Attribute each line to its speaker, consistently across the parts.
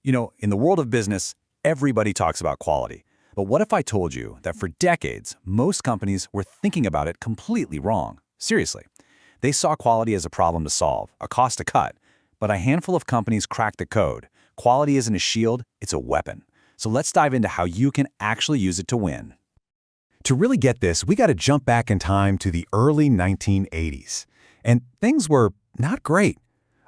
Speaker 1: In the world of business, everybody talks about quality. But what if I told you that for decades, most companies were thinking about it completely wrong? Seriously. They saw quality as a problem to solve, a cost to cut. But a handful of companies cracked the code. Quality isn't a shield, it's a weapon. So let's dive into how you can actually use it to win.
Speaker 2: To really get this, we got to jump back in time to the early 1980s. And things were not great.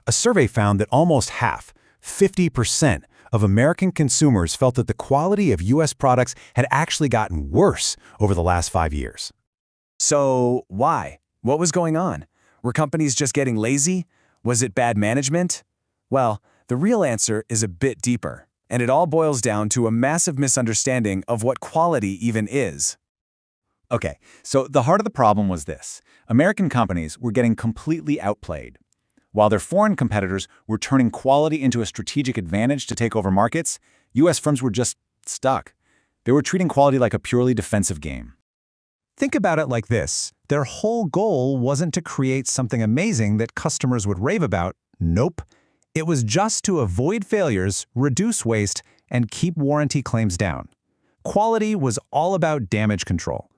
Speaker 2: A survey found that almost half, 50%, of American consumers felt that the quality of U.S. products had actually gotten worse over the last 5 years.
Speaker 3: So why? What was going on? Were companies just getting lazy? Was it bad management? Well, the real answer is a bit deeper, and it all boils down to a massive misunderstanding of what quality even is.
Speaker 1: Okay, so the heart of the problem was this. American companies were getting completely outplayed. While their foreign competitors were turning quality into a strategic advantage to take over markets, U.S. firms were just stuck. They were treating quality like a purely defensive game.
Speaker 4: Think about it like this. Their whole goal wasn't to create something amazing that customers would rave about. Nope. It was just to avoid failures, reduce waste, and keep warranty claims down. Quality was all about damage control.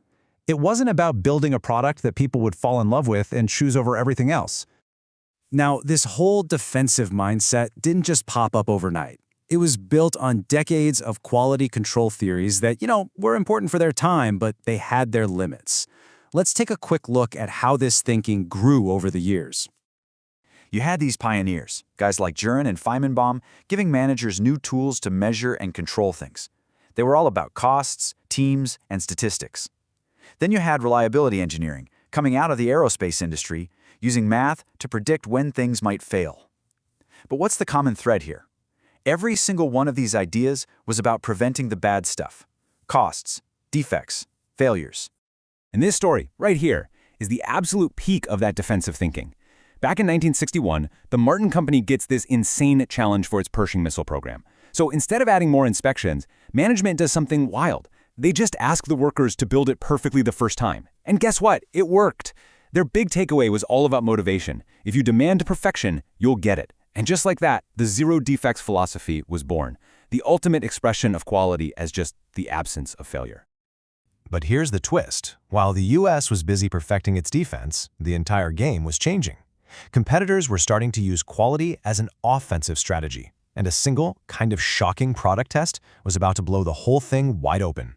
Speaker 4: It wasn't about building a product that people would fall in love with and choose over everything else.
Speaker 3: Now, this whole defensive mindset didn't just pop up overnight. It was built on decades of quality control theories that, were important for their time, but they had their limits. Let's take a quick look at how this thinking grew over the years.
Speaker 1: You had these pioneers, guys like Jurin and Feimenbaum, giving managers new tools to measure and control things. They were all about costs, teams, and statistics. Then you had reliability engineering, coming out of the aerospace industry, using math to predict when things might fail. But what's the common thread here? Every single one of these ideas was about preventing the bad stuff. Costs, defects, failures.
Speaker 2: And this story, right here, is the absolute peak of that defensive thinking. Back in 1961, the Martin Company gets this insane challenge for its Pershing missile program. So instead of adding more inspections, management does something wild. They just ask the workers to build it perfectly the first time. And guess what? It worked. Their big takeaway was all about motivation. If you demand perfection, you'll get it. And just like that, the zero defects philosophy was born, the ultimate expression of quality as just the absence of failure.
Speaker 4: But here's the twist. While the U.S. was busy perfecting its defense, the entire game was changing. Competitors were starting to use quality as an offensive strategy, and a single, kind of shocking product test was about to blow the whole thing wide open.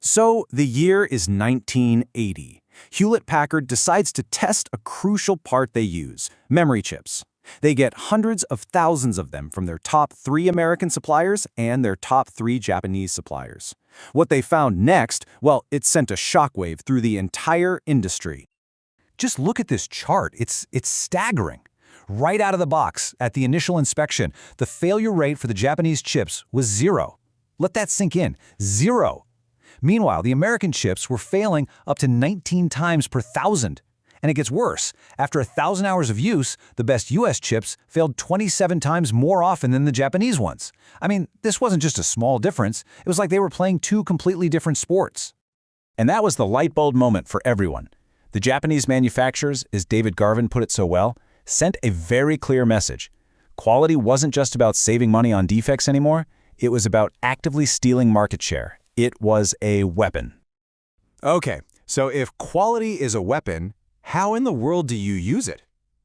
Speaker 3: So the year is 1980. Hewlett-Packard decides to test a crucial part they use, memory chips. They get hundreds of thousands of them from their top 3 American suppliers and their top 3 Japanese suppliers. What they found next, well, it sent a shockwave through the entire industry.
Speaker 4: Just look at this chart. It's staggering. Right out of the box, at the initial inspection, the failure rate for the Japanese chips was 0. Let that sink in. 0. Meanwhile, the American chips were failing up to 19 times per 1,000. And it gets worse. After 1,000 hours of use, the best U.S. chips failed 27 times more often than the Japanese ones. I mean, this wasn't just a small difference. It was like they were playing 2 completely different sports.
Speaker 1: And that was the light bulb moment for everyone. The Japanese manufacturers, as David Garvin put it so well, sent a very clear message. Quality wasn't just about saving money on defects anymore. It was about actively stealing market share. It was a weapon.
Speaker 4: Okay, so if quality is a weapon, how in the world do you use it?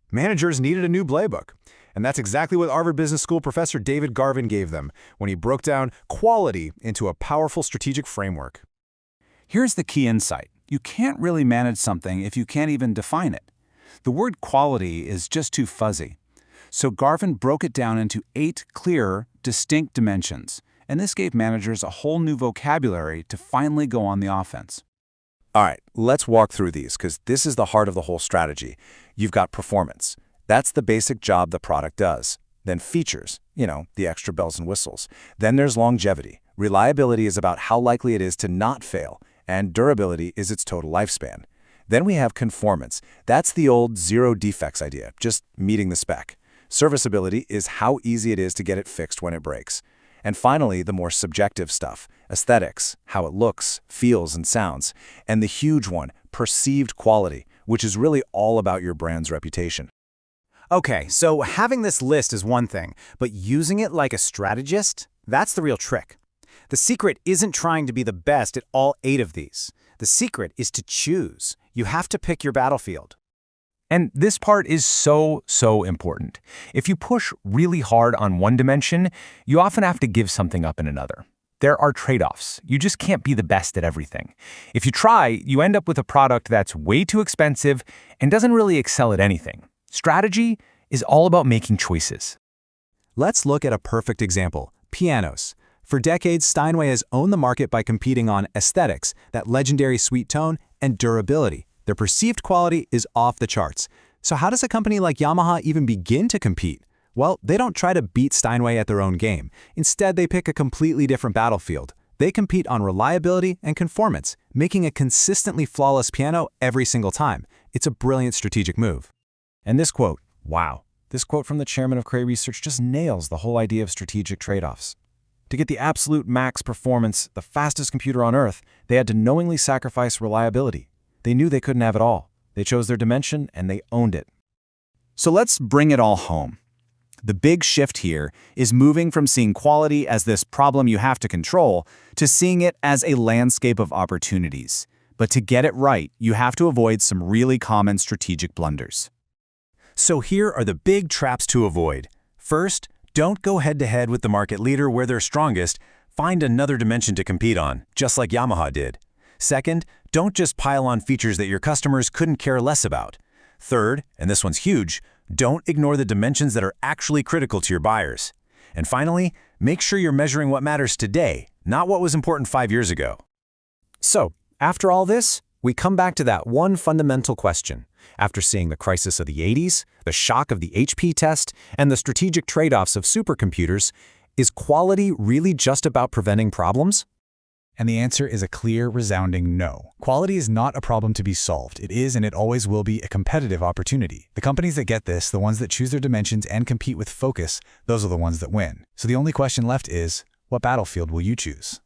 Speaker 4: Managers needed a new playbook. And that's exactly what Harvard Business School professor David Garvin gave them when he broke down quality into a powerful strategic framework.
Speaker 3: Here's the key insight. You can't really manage something if you can't even define it. The word quality is just too fuzzy. So Garvin broke it down into 8 clear, distinct dimensions. And this gave managers a whole new vocabulary to finally go on the offense.
Speaker 1: All right, let's walk through these because this is the heart of the whole strategy. You've got performance. That's the basic job the product does. Then features, the extra bells and whistles. Then there's longevity. Reliability is about how likely it is to not fail, and durability is its total lifespan. Then we have conformance. That's the old zero defects idea, just meeting the spec. Serviceability is how easy it is to get it fixed when it breaks. And finally, the more subjective stuff, aesthetics, how it looks, feels, and sounds. And the huge one, perceived quality, which is really all about your brand's reputation.
Speaker 3: Okay, so having this list is one thing, but using it like a strategist, that's the real trick. The secret isn't trying to be the best at all 8 of these. The secret is to choose. You have to pick your battlefield.
Speaker 2: And this part is so important. If you push really hard on one dimension, you often have to give something up in another. There are trade-offs. You just can't be the best at everything. If you try, you end up with a product that's way too expensive and doesn't really excel at anything. Strategy is all about making choices.
Speaker 3: Let's look at a perfect example, pianos. For decades, Steinway has owned the market by competing on aesthetics, that legendary sweet tone, and durability. Their perceived quality is off the charts. So how does a company like Yamaha even begin to compete? Well, they don't try to beat Steinway at their own game. Instead, they pick a completely different battlefield. They compete on reliability and conformance, making a consistently flawless piano every single time. It's a brilliant strategic move.
Speaker 1: And this quote, wow, this quote from the chairman of Cray Research just nails the whole idea of strategic trade-offs. To get the absolute max performance, the fastest computer on Earth, they had to knowingly sacrifice reliability. They knew they couldn't have it all. They chose their dimension, and they owned it.
Speaker 3: So let's bring it all home. The big shift here is moving from seeing quality as this problem you have to control to seeing it as a landscape of opportunities. But to get it right, you have to avoid some really common strategic blunders.
Speaker 1: So here are the big traps to avoid. First, don't go head-to-head with the market leader where they're strongest. Find another dimension to compete on, just like Yamaha did. Second, don't just pile on features that your customers couldn't care less about. Third, and this one's huge, don't ignore the dimensions that are actually critical to your buyers. And finally, make sure you're measuring what matters today, not what was important 5 years ago.
Speaker 3: So, after all this, we come back to that one fundamental question. After seeing the crisis of the 80s, the shock of the HP test, and the strategic trade-offs of supercomputers, is quality really just about preventing problems?
Speaker 4: And the answer is a clear, resounding no. Quality is not a problem to be solved. It is, and it always will be, a competitive opportunity. The companies that get this, the ones that choose their dimensions and compete with focus, those are the ones that win. So the only question left is, what battlefield will you choose?